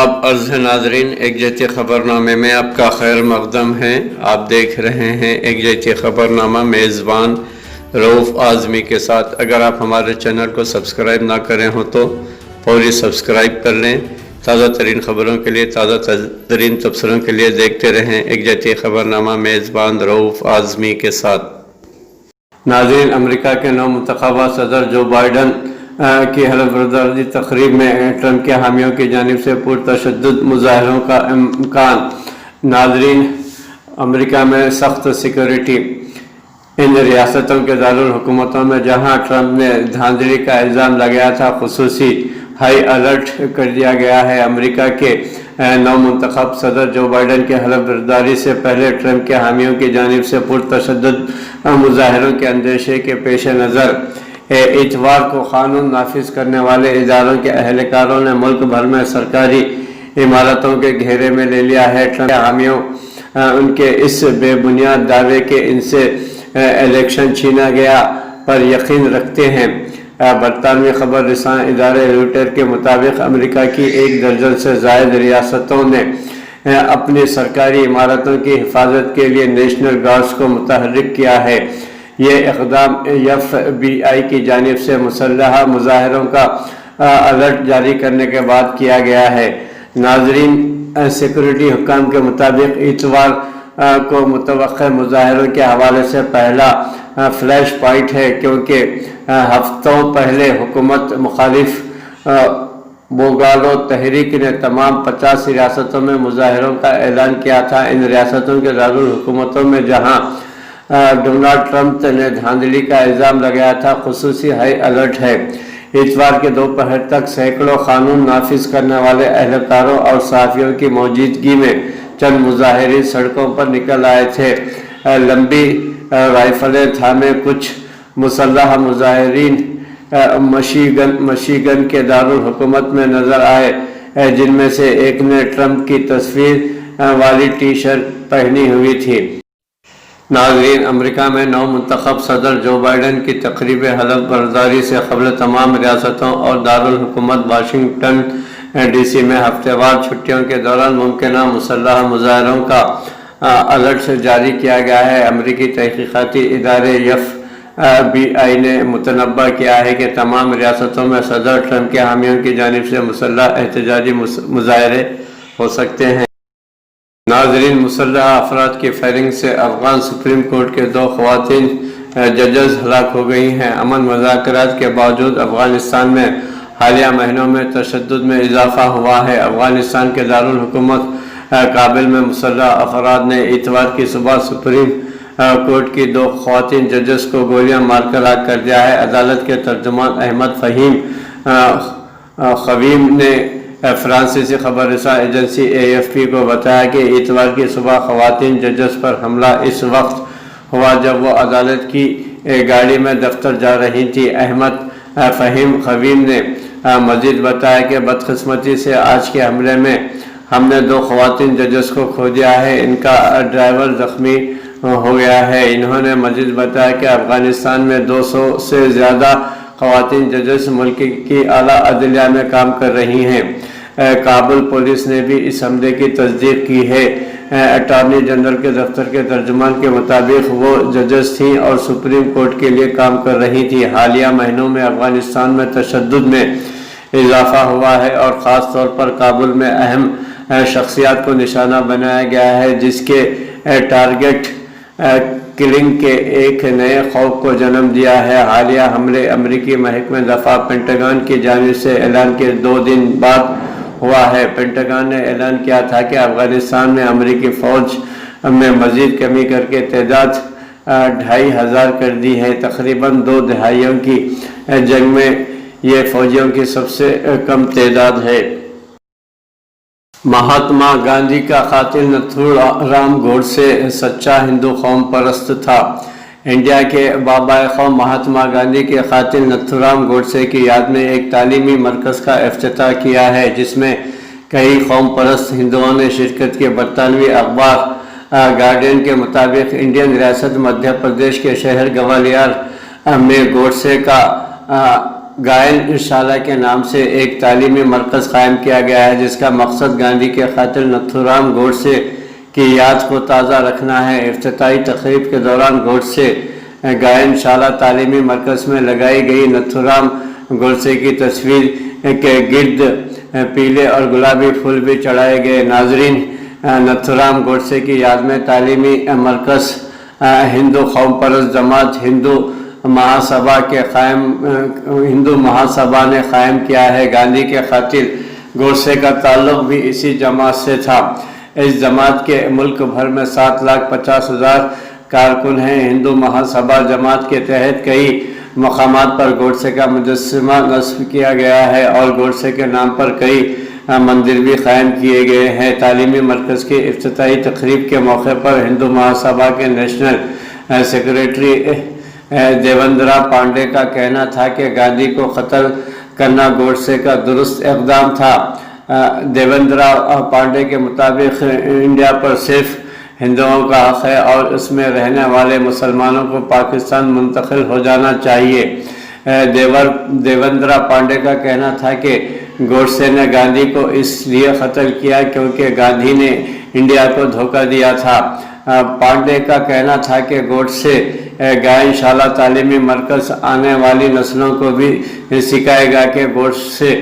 آداب عرض ہے ناظرین، ایک جیتی خبرنامے میں آپ کا خیر مقدم ہے۔ آپ دیکھ رہے ہیں ایک جیتی خبرنامہ میزبان رؤوف اعظمی کے ساتھ۔ اگر آپ ہمارے چینل کو سبسکرائب نہ کریں ہو تو فوری سبسکرائب کر لیں۔ تازہ ترین خبروں کے لیے، تازہ ترین تبصروں کے لیے دیکھتے رہیں ایک جیتی خبرنامہ میزبان رؤوف اعظمی کے ساتھ۔ ناظرین، امریکہ کے نو منتخبہ صدر جو بائیڈن کی حلف برداری تقریب میں ٹرمپ کے حامیوں کی جانب سے پرتشدد مظاہروں کا امکان۔ ناظرین، امریکہ میں سخت سیکورٹی۔ ان ریاستوں کے دارالحکومتوں میں جہاں ٹرمپ نے دھاندلی کا الزام لگایا تھا، خصوصی ہائی الرٹ کر دیا گیا ہے۔ امریکہ کے نو منتخب صدر جو بائیڈن کی حلف برداری سے پہلے ٹرمپ کے حامیوں کی جانب سے پرتشدد مظاہروں کے اندیشے کے پیش نظر اتوار کو قانون نافذ کرنے والے اداروں کے اہلکاروں نے ملک بھر میں سرکاری عمارتوں کے گھیرے میں لے لیا ہے۔ ٹرمپ کے حامیوں ان کے اس بے بنیاد دعوے کہ ان سے الیکشن چھینا گیا پر یقین رکھتے ہیں۔ برطانوی خبر رساں ادارے رویٹر کے مطابق امریکہ کی 1 درجن سے زائد ریاستوں نے اپنی سرکاری عمارتوں کی حفاظت کے لیے نیشنل گارڈز کو متحرک کیا ہے۔ یہ اقدام FBI کی جانب سے مسلح مظاہروں کا الرٹ جاری کرنے کے بعد کیا گیا ہے۔ ناظرین، سیکورٹی حکام کے مطابق اتوار کو متوقع مظاہروں کے حوالے سے پہلا فلیش پوائنٹ ہے، کیونکہ ہفتوں پہلے حکومت مخالف بوگالو تحریک نے تمام 50 ریاستوں میں مظاہروں کا اعلان کیا تھا۔ ان ریاستوں کے دارالحکومتوں میں جہاں ڈونلڈ ٹرمپ نے دھاندلی کا الزام لگایا تھا، خصوصی ہائی الرٹ ہے۔ اتوار کے دوپہر تک سینکڑوں قانون نافذ کرنے والے اہلکاروں اور صحافیوں کی موجودگی میں چند مظاہرین سڑکوں پر نکل آئے تھے۔ لمبی رائفلیں تھامے کچھ مسلح مظاہرین مشیگن کے دارالحکومت میں نظر آئے، جن میں سے ایک نے ٹرمپ کی تصویر والی ٹی شرٹ پہنی ہوئی تھی۔ ناظرین، امریکہ میں نو منتخب صدر جو بائیڈن کی تقریب حلف برداری سے قبل تمام ریاستوں اور دارالحکومت واشنگٹن DC میں ہفتہ وار چھٹیوں کے دوران ممکنہ مسلح مظاہروں کا الرٹ جاری کیا گیا ہے۔ امریکی تحقیقاتی ادارے FBI نے متنبہ کیا ہے کہ تمام ریاستوں میں صدر ٹرمپ کے حامیوں کی جانب سے مسلح احتجاجی مظاہرے ہو سکتے ہیں۔ ناظرین، مسلح افراد کی فائرنگ سے افغان سپریم کورٹ کے 2 خواتین ججز ہلاک ہو گئی ہیں۔ امن مذاکرات کے باوجود افغانستان میں حالیہ مہینوں میں تشدد میں اضافہ ہوا ہے۔ افغانستان کے دارالحکومت کابل میں مسلح افراد نے اتوار کی صبح سپریم کورٹ کی 2 خواتین ججز کو گولیاں مار کر ہلاک کر دیا ہے۔ عدالت کے ترجمان احمد فہیم خویم نے فرانسیسی خبر رساں ایجنسی AFP کو بتایا کہ اتوار کی صبح خواتین ججز پر حملہ اس وقت ہوا جب وہ عدالت کی گاڑی میں دفتر جا رہی تھی۔ احمد فہیم خویم نے مزید بتایا کہ بدقسمتی سے آج کے حملے میں ہم نے 2 خواتین ججز کو کھو دیا ہے، ان کا ڈرائیور زخمی ہو گیا ہے۔ انہوں نے مزید بتایا کہ افغانستان میں 200 سے زیادہ خواتین ججز ملک کی اعلیٰ عدلیہ میں کام کر رہی ہیں۔ کابل پولیس نے بھی اس حملے کی تصدیق کی ہے۔ اٹارنی جنرل کے دفتر کے ترجمان کے مطابق وہ ججز تھیں اور سپریم کورٹ کے لیے کام کر رہی تھی۔ حالیہ مہینوں میں افغانستان میں تشدد میں اضافہ ہوا ہے اور خاص طور پر کابل میں اہم شخصیات کو نشانہ بنایا گیا ہے، جس کے ٹارگٹ کلنگ کے ایک نئے خوف کو جنم دیا ہے۔ حالیہ حملے امریکی محکمہ دفاع پینٹاگن کی جانب سے اعلان کے 2 دن بعد ہوا ہے۔ پینٹاگن نے اعلان کیا تھا کہ افغانستان میں امریکی فوج میں مزید کمی کر کے تعداد 2500 کر دی ہے۔ تقریباً 2 دہائیوں کی جنگ میں یہ فوجیوں کی سب سے کم تعداد ہے۔ مہاتما گاندھی کا قاتل نتھو رام گوڈسے سچا ہندو قوم پرست تھا۔ انڈیا کے بابائے قوم مہاتما گاندھی کے قاتل نتھو رام گوڈسے کی یاد میں ایک تعلیمی مرکز کا افتتاح کیا ہے، جس میں کئی قوم پرست ہندوؤں نے شرکت کی۔ برطانوی اخبار گارڈین کے مطابق انڈین ریاست مدھیہ پردیش کے شہر گوالیار میں گوڈسے کا گائن انشاءاللہ کے نام سے ایک تعلیمی مرکز قائم کیا گیا ہے، جس کا مقصد گاندھی کے قاتل نتھورام گوڈسے کی یاد کو تازہ رکھنا ہے۔ افتتاحی تقریب کے دوران گوڈسے گائن شالہ تعلیمی مرکز میں لگائی گئی نتھورام گوڈسے کی تصویر کے گرد پیلے اور گلابی پھول بھی چڑھائے گئے۔ ناظرین، نتھورام گوڈسے کی یاد میں تعلیمی مرکز ہندو قوم پرست جماعت ہندو مہاسبھا نے قائم کیا ہے۔ گاندھی کے قاتل گوڈسے کا تعلق بھی اسی جماعت سے تھا۔ اس جماعت کے ملک بھر میں 7,50,000 کارکن ہیں۔ ہندو مہاسبھا جماعت کے تحت کئی مقامات پر گوڈسے کا مجسمہ نصب کیا گیا ہے اور گوڈسے کے نام پر کئی مندر بھی قائم کیے گئے ہیں۔ تعلیمی مرکز کی افتتاحی تقریب کے موقع پر ہندو مہاسبھا کے نیشنل سیکریٹری دیوندرا پانڈے کا کہنا تھا کہ گاندھی کو قتل کرنا گوڈسے کا درست اقدام تھا۔ دیوندرا پانڈے کے مطابق انڈیا پر صرف ہندوؤں کا حق ہے اور اس میں رہنے والے مسلمانوں کو پاکستان منتقل ہو جانا چاہیے۔ دیوندرا پانڈے کا کہنا تھا کہ گوڈسے نے گاندھی کو اس لیے قتل کیا کیونکہ گاندھی نے انڈیا کو دھوکہ دیا تھا۔ پانڈے کا کہنا تھا کہ گوڈسے گائن شالہ تعلیمی مرکز آنے والی نسلوں کو بھی سکھائے گا کہ گوڈسے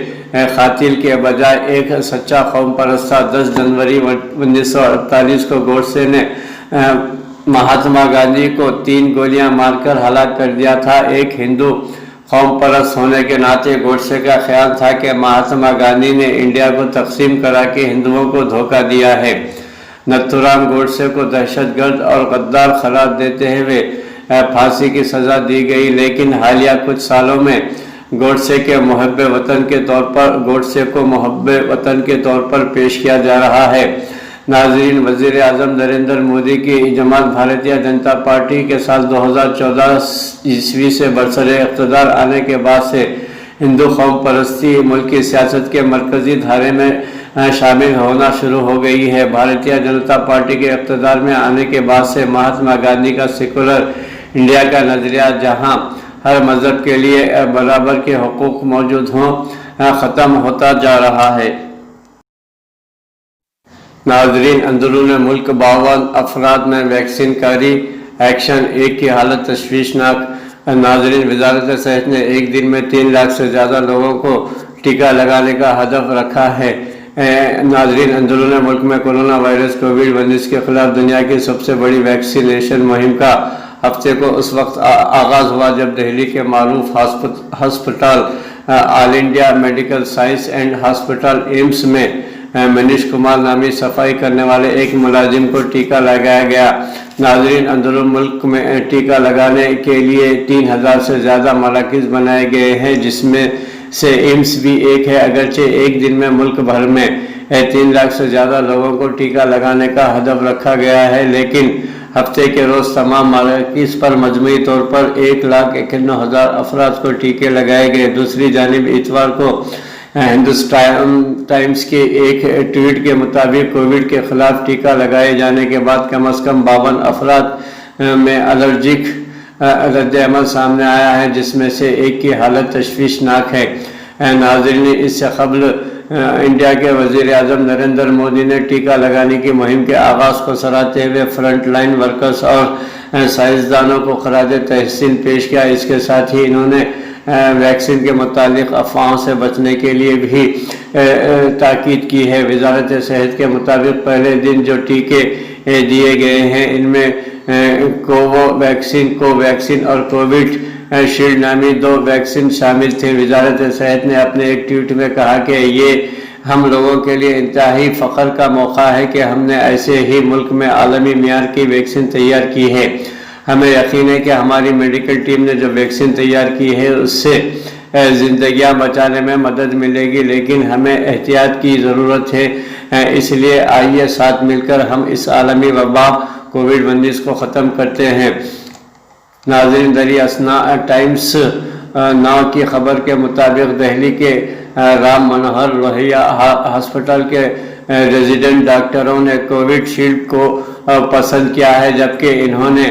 قاتل کے بجائے ایک سچا قوم پرست تھا۔ 10 جنوری 1948 کو گوڈسے نے مہاتما گاندھی کو 3 گولیاں مار کر ہلاک کر دیا تھا۔ ایک ہندو قوم پرست ہونے کے ناطے گوڈسے کا خیال تھا کہ مہاتما گاندھی نے انڈیا کو تقسیم کرا کے ہندوؤں کو دھوکہ دیا ہے۔ نتھورام گوڈسے کو دہشت گرد اور غدار قرار دیتے ہوئے پھانسی کی سزا دی گئی، لیکن حالیہ کچھ سالوں میں گوڈسے کو محب وطن کے طور پر پیش کیا جا رہا ہے۔ ناظرین، وزیر اعظم نریندر مودی کی جماعت بھارتیہ جنتا پارٹی کے سال 2014 عیسوی سے برسر اقتدار آنے کے بعد سے ہندو قوم پرستی ملکی سیاست کے مرکزی دھارے میں شامل ہونا شروع ہو گئی ہے۔ بھارتیہ جنتا پارٹی کے اقتدار میں آنے کے بعد سے مہاتما گاندھی کا سیکولر انڈیا کا نظریہ، جہاں ہر مذہب کے لیے برابر کے حقوق موجود ہوں، ختم ہوتا جا رہا ہے۔ ناظرین، اندرون ملک 52 افراد میں ویکسین کاری ایکشن، ایک کی حالت تشویشناک۔ ناظرین، وزارت صحت نے ایک دن میں 3 لاکھ سے زیادہ لوگوں کو ٹیکہ لگانے کا ہدف رکھا ہے۔ ناظرین، اندرون ملک میں کورونا وائرس کووڈ-19 کے خلاف دنیا کی سب سے بڑی ویکسینیشن مہم کا ہفتے کو اس وقت آغاز ہوا جب دہلی کے معروف ہسپتال آل انڈیا میڈیکل سائنس اینڈ ہسپتال ایمس میں منیش کمار نامی صفائی کرنے والے ایک ملازم کو ٹیکہ لگایا گیا۔ ناظرین، اندرون ملک میں ٹیکہ لگانے کے لیے 3000 سے زیادہ مراکز بنائے گئے ہیں، جس میں سے ایمس بھی ایک ہے۔ اگرچہ ایک دن میں ملک بھر میں 3 لاکھ سے زیادہ لوگوں کو ٹیکہ لگانے کا ہدف رکھا گیا ہے، لیکن ہفتے کے روز تمام مراکز پر مجموعی طور پر 1,51,000 افراد کو ٹیکے لگائے گئے۔ دوسری جانب اتوار کو ہندوستان ٹائمز کے ایک ٹویٹ کے مطابق کووڈ کے خلاف ٹیکہ لگائے جانے کے بعد کم از کم 52 افراد میں الرجک رد عمل سامنے آیا ہے، جس میں سے ایک کی حالت تشویشناک ہے۔ ناظرین، اس سے قبل انڈیا کے وزیر اعظم نریندر مودی نے ٹیکہ لگانے کی مہم کے آغاز کو سراہتے ہوئے فرنٹ لائن ورکرز اور سائنسدانوں کو خراج تحسین پیش کیا۔ اس کے ساتھ ہی انہوں نے ویکسین کے متعلق افواہوں سے بچنے کے لیے بھی تاکید کی ہے۔ وزارت صحت کے مطابق پہلے دن جو ٹیکے دیے گئے ہیں ان میں کوویکسین اور کووڈ شیلڈ نامی 2 ویکسین شامل تھے۔ وزارت صحت نے اپنے ایک ٹویٹ میں کہا کہ یہ ہم لوگوں کے لیے انتہائی فخر کا موقع ہے کہ ہم نے ایسے ہی ملک میں عالمی معیار کی ویکسین تیار کی ہے۔ ہمیں یقین ہے کہ ہماری میڈیکل ٹیم نے جو ویکسین تیار کی ہے اس سے زندگیاں بچانے میں مدد ملے گی، لیکن ہمیں احتیاط کی ضرورت ہے۔ اس لیے آئیے ساتھ مل کر ہم اس عالمی وبا کووڈ-19 کو ختم کرتے ہیں۔ ناظرین، دری اسنا ٹائمز ناؤ کی خبر کے مطابق دہلی کے رام منوہر لوہیا ہسپتال کے ریزیڈنٹ ڈاکٹروں نے کووڈ شیلڈ کو پسند کیا ہے، جبکہ انہوں نے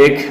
1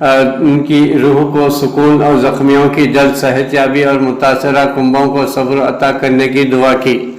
ان کی روح کو سکون اور زخمیوں کی جلد صحت یابی اور متاثرہ کنبوں کو صبر عطا کرنے کی دعا کی۔